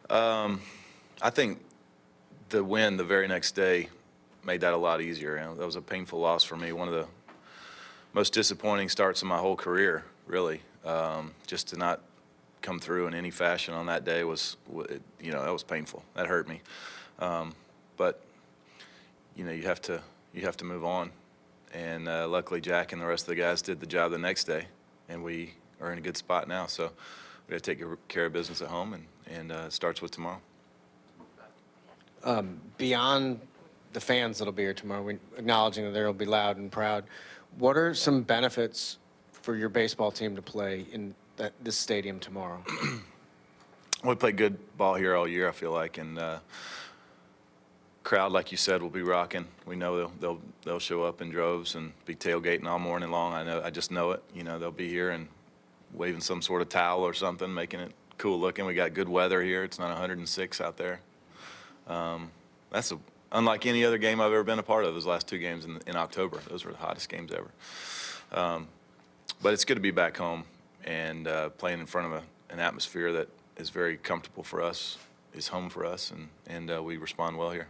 I think the win the very next day made that a lot easier. That was a painful loss for me. One of the most disappointing starts of my whole career, really. Just to not come through in any fashion on that day was, that was painful. That hurt me. But you have to move on. And luckily, Jack and the rest of the guys did the job the next day, and we are in a good spot now. So we got to take care of business at home, and it starts with tomorrow. Beyond the fans that'll be here tomorrow, acknowledging that they'll be loud and proud, what are some benefits for your baseball team to play in this stadium tomorrow? We play good ball here all year, I feel like, and crowd, like you said, will be rocking. We know they'll show up in droves and be tailgating all morning long. I just know it. They'll be here and waving some sort of towel or something, making it cool looking. We got good weather here. It's not 106 out there. That's unlike any other game I've ever been a part of. Those last two games in October, those were the hottest games ever. But it's good to be back home and playing in front of an atmosphere that is very comfortable for us, is home for us, and we respond well here.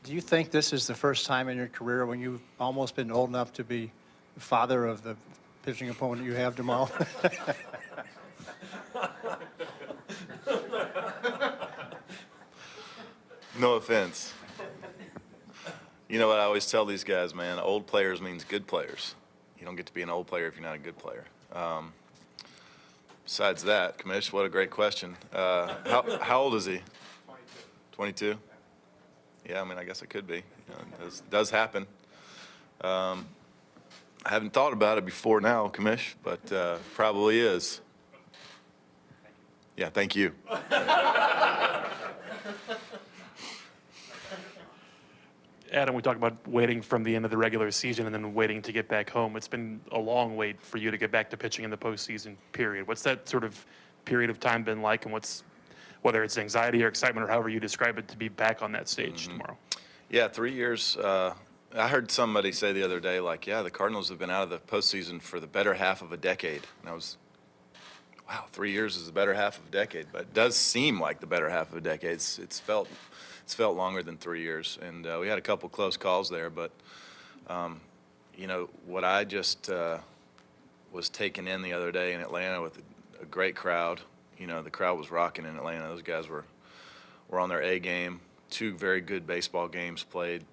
Do you think this is the first time in your career when you've almost been old enough to be the father of the pitching opponent you have tomorrow? No offense. You know what I always tell these guys, man, old players means good players. You don't get to be an old player if you're not a good player. Besides that, Commish, what a great question. How old is he? 22. 22? Yeah, I guess it could be. It does happen. I haven't thought about it before now, Commish, but probably is. Yeah, thank you. Adam, we talked about waiting from the end of the regular season and then waiting to get back home. It's been a long wait for you to get back to pitching in the postseason period. What's that sort of period of time been like, and whether it's anxiety or excitement or however you describe it, to be back on that stage tomorrow? Yeah, 3 years. I heard somebody say the other day, the Cardinals have been out of the postseason for the better half of a decade. And I was, wow, 3 years is the better half of a decade. But it does seem like the better half of a decade. It's felt longer than 3 years. And we had a couple close calls there. But, what I just was taken in the other day in Atlanta with a great crowd. The crowd was rocking in Atlanta. Those guys were on their A game. 2 very good baseball games played.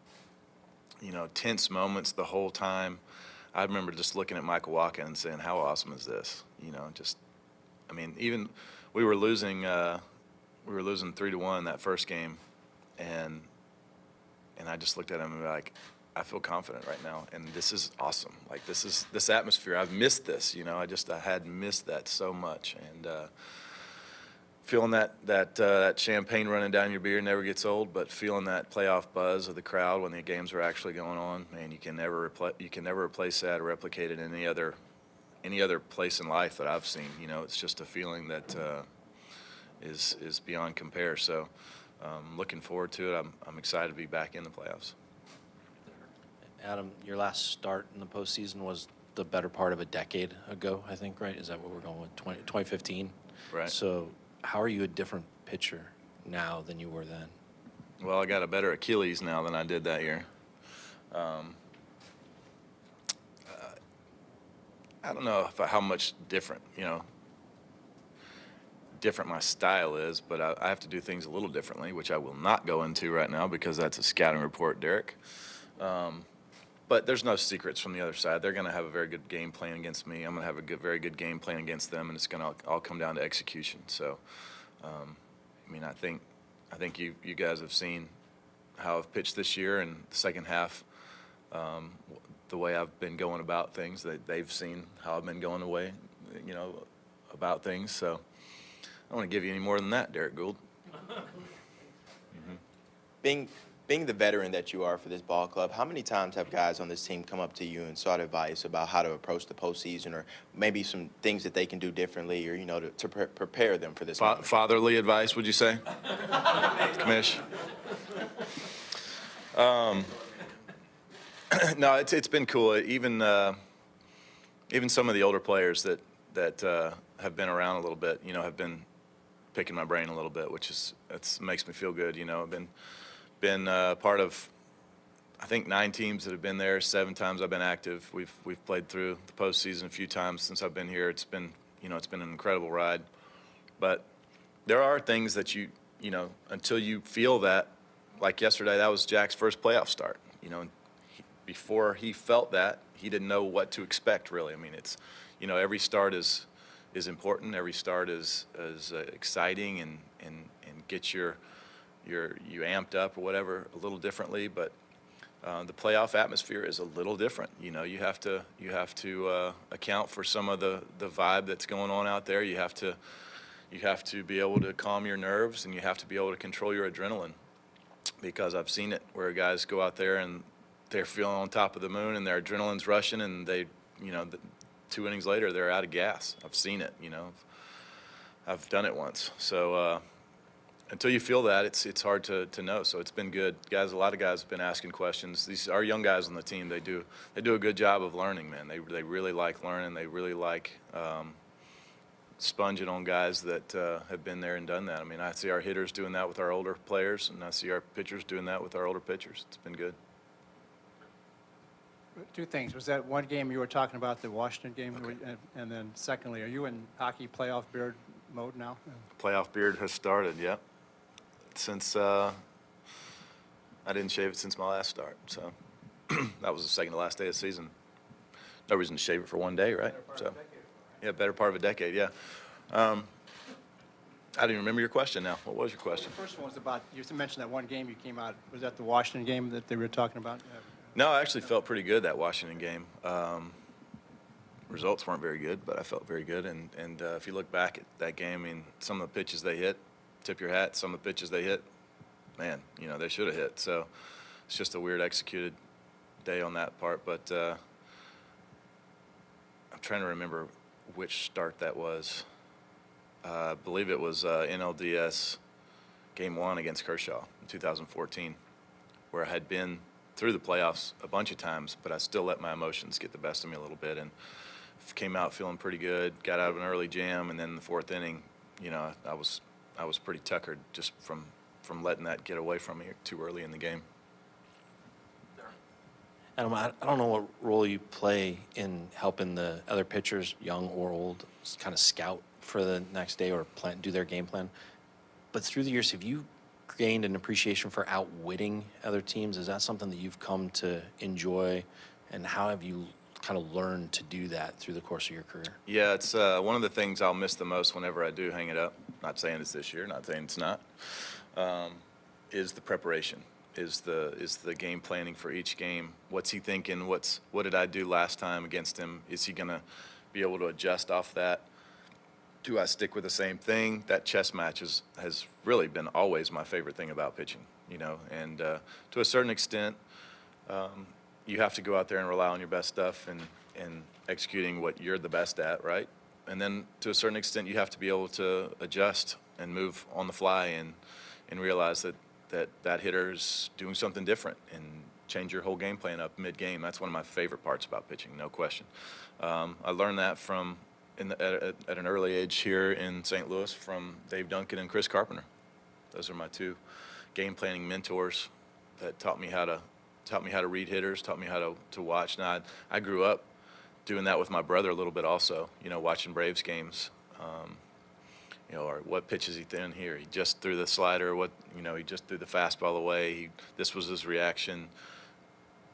Tense moments the whole time. I remember just looking at Michael Wacha and saying, how awesome is this? Even we were losing 3-1 that first game, and I just looked at him and be like, I feel confident right now, and this is awesome. This atmosphere. I've missed this. I had missed that so much, and feeling that champagne running down your beard never gets old. But feeling that playoff buzz of the crowd when the games are actually going on, man, you can never replace that or replicate it in any other place in life that I've seen. It's just a feeling that is beyond compare. So, looking forward to it. I'm excited to be back in the playoffs. Adam, your last start in the postseason was the better part of a decade ago, I think, right? Is that what we're going with, 2015? Right. So how are you a different pitcher now than you were then? Well, I got a better Achilles now than I did that year. I don't know how much different, different my style is, but I have to do things a little differently, which I will not go into right now because that's a scouting report, Derek. But there's no secrets from the other side. They're going to have a very good game plan against me. I'm going to have a very good game plan against them, and it's going to all come down to execution. So, I think you guys have seen how I've pitched this year, and the second half, the way I've been going about things. They've seen how I've been going away, about things. So I don't want to give you any more than that, Derek Gould. Being the veteran that you are for this ball club, how many times have guys on this team come up to you and sought advice about how to approach the postseason, or maybe some things that they can do differently, or to prepare them for this? Fatherly advice, would you say, Commish? No, it's been cool. Even even some of the older players that have been around a little bit, have been picking my brain a little bit, which makes me feel good. I've been part of, I think, 9 teams that have been there. 7 times I've been active. We've played through the postseason a few times since I've been here. It's been an incredible ride. But there are things that until you feel that, like yesterday, that was Jack's first playoff start. Before he felt that, he didn't know what to expect, really. I mean, it's, every start is important. Every start is exciting and gets you amped up or whatever a little differently. But the playoff atmosphere is a little different. You have to account for some of the vibe that's going on out there. You have to be able to calm your nerves, and you have to be able to control your adrenaline, because I've seen it where guys go out there and they're feeling on top of the moon and their adrenaline's rushing, and they, 2 innings later they're out of gas. I've seen it. I've done it once. So until you feel that, it's hard to know. So it's been good, guys. A lot of guys have been asking questions. These are young guys on the team. They do a good job of learning, man. They really like learning. They really like sponging on guys that have been there and done that. I mean, I see our hitters doing that with our older players, and I see our pitchers doing that with our older pitchers. It's been good. 2 things. Was that one game you were talking about, the Washington game? Okay. And then secondly, are you in hockey playoff beard mode now? Playoff beard has started, yep. Since I didn't shave it since my last start, so that was the second to last day of the season. No reason to shave it for one day, right? So, yeah, better part of a decade, yeah. I didn't remember your question now. What was your question? The first one was about, you mentioned that one game you came out, was that the Washington game that they were talking about? No, I actually felt pretty good that Washington game. Results weren't very good, but I felt very good. And if you look back at that game, I mean, some of the pitches they hit, tip your hat. Some of the pitches they hit, man, they should have hit. So it's just a weird executed day on that part. But I'm trying to remember which start that was. I believe it was NLDS Game 1 against Kershaw in 2014, where I had been through the playoffs a bunch of times, but I still let my emotions get the best of me a little bit, and came out feeling pretty good. Got out of an early jam, and then in the 4th inning, I was pretty tuckered just from letting that get away from me too early in the game. Adam, I don't know what role you play in helping the other pitchers, young or old, kind of scout for the next day or do their game plan. But through the years, have you gained an appreciation for outwitting other teams? Is that something that you've come to enjoy, and how have you kind of learned to do that through the course of your career? Yeah, it's one of the things I'll miss the most whenever I do hang it up. Not saying it's this year, not saying it's not. Is the preparation, is the game planning for each game. What's he thinking? What did I do last time against him? Is he gonna be able to adjust off that? Do I stick with the same thing? That chess match has really been always my favorite thing about pitching, and to a certain extent, you have to go out there and rely on your best stuff and executing what you're the best at, right? And then to a certain extent, you have to be able to adjust and move on the fly and realize that hitter's doing something different and change your whole game plan up mid-game. That's one of my favorite parts about pitching, no question. I learned that at an early age here in St. Louis from Dave Duncan and Chris Carpenter. Those are my 2 game planning mentors that taught me how to read hitters, taught me how to watch. Now, I grew up doing that with my brother a little bit also, watching Braves games. Or what pitch is he throwing here? He just threw the slider. He just threw the fastball away. This was his reaction.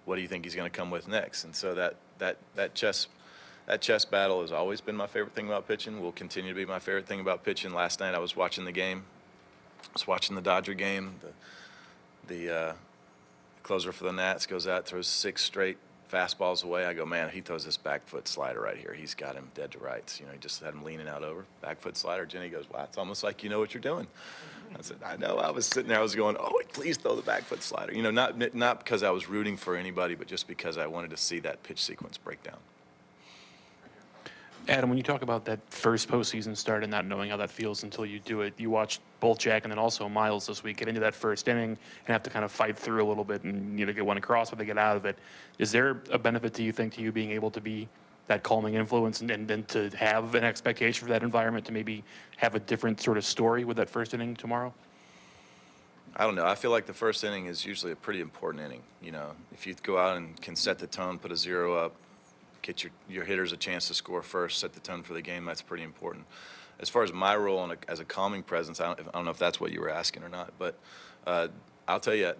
What do you think he's going to come with next? And so that chess battle has always been my favorite thing about pitching. Will continue to be my favorite thing about pitching. Last night I was watching the game. I was watching the Dodger game. The closer for the Nats goes out, throws 6 straight fastballs away. I go, man, he throws this back foot slider right here. He's got him dead to rights. He just had him leaning out over. Back foot slider. Jenny goes, wow, it's almost like you know what you're doing. I said, I know. I was sitting there. I was going, oh, please throw the back foot slider. Not because I was rooting for anybody, but just because I wanted to see that pitch sequence break down. Adam, when you talk about that first postseason start and not knowing how that feels until you do it, you watched both Jack and then also Miles this week get into that first inning and have to kind of fight through a little bit and get one across, but they get out of it. Is there a benefit, do you think, to you being able to be that calming influence, and then to have an expectation for that environment to maybe have a different sort of story with that first inning tomorrow? I don't know. I feel like the first inning is usually a pretty important inning. You know, if you go out and can set the tone, put a 0 up, get your hitters a chance to score first, set the tone for the game, that's pretty important. As far as my role as a calming presence, I don't know if that's what you were asking or not, but I'll tell you,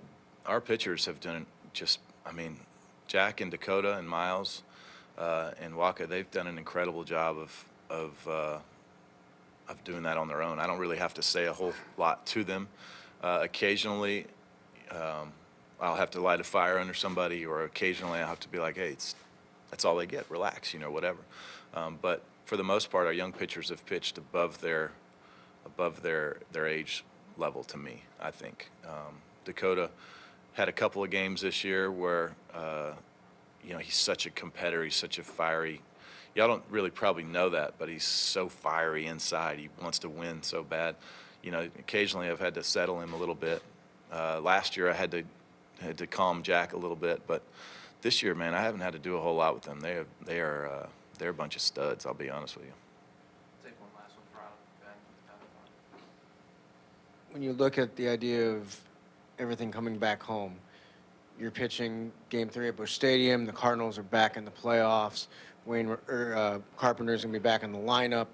our pitchers have done Jack and Dakota and Miles and Waka, they've done an incredible job of doing that on their own. I don't really have to say a whole lot to them. Occasionally, I'll have to light a fire under somebody, or occasionally I'll have to be like, hey, that's all they get, relax, whatever. But for the most part, our young pitchers have pitched above their age level to me, I think. Dakota had a couple of games this year where, he's such a competitor, he's such a fiery, y'all don't really probably know that, but he's so fiery inside. He wants to win so bad. Occasionally I've had to settle him a little bit. Last year I had to calm Jack a little bit, but this year, man, I haven't had to do a whole lot with them. They're a bunch of studs, I'll be honest with you. Take one last one for Ben. When you look at the idea of everything coming back home, you're pitching Game 3 at Busch Stadium. The Cardinals are back in the playoffs. Carpenter's going to be back in the lineup.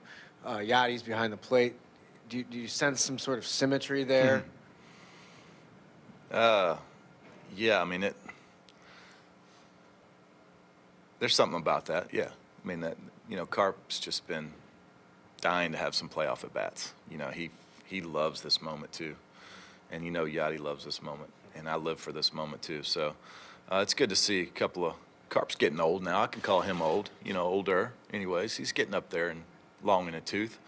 Yachty's behind the plate. Do you sense some sort of symmetry there? Yeah, there's something about that, yeah. Carp's just been dying to have some playoff at-bats. He loves this moment, too. And Yachty loves this moment. And I live for this moment, too. So it's good to see a couple of – Carp's getting old now. I can call him old, older. Anyways, he's getting up there and long in a tooth.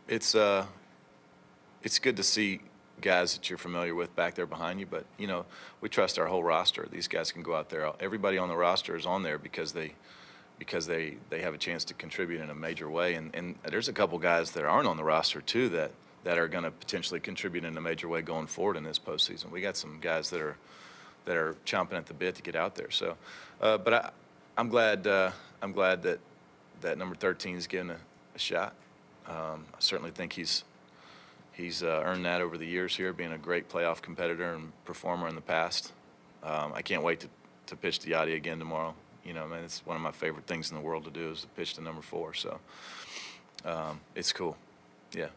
It's good to see guys that you're familiar with back there behind you, but we trust our whole roster. These guys can go out there. Everybody on the roster is on there because they have a chance to contribute in a major way, and there's a couple guys that aren't on the roster too that are going to potentially contribute in a major way going forward in this postseason. We got some guys that are chomping at the bit to get out there. So, but I'm glad that number 13 is getting a shot. I certainly think he's earned that over the years here, being a great playoff competitor and performer in the past. I can't wait to pitch to Yachty again tomorrow. It's one of my favorite things in the world to do is to pitch to number 4. So it's cool. Yeah.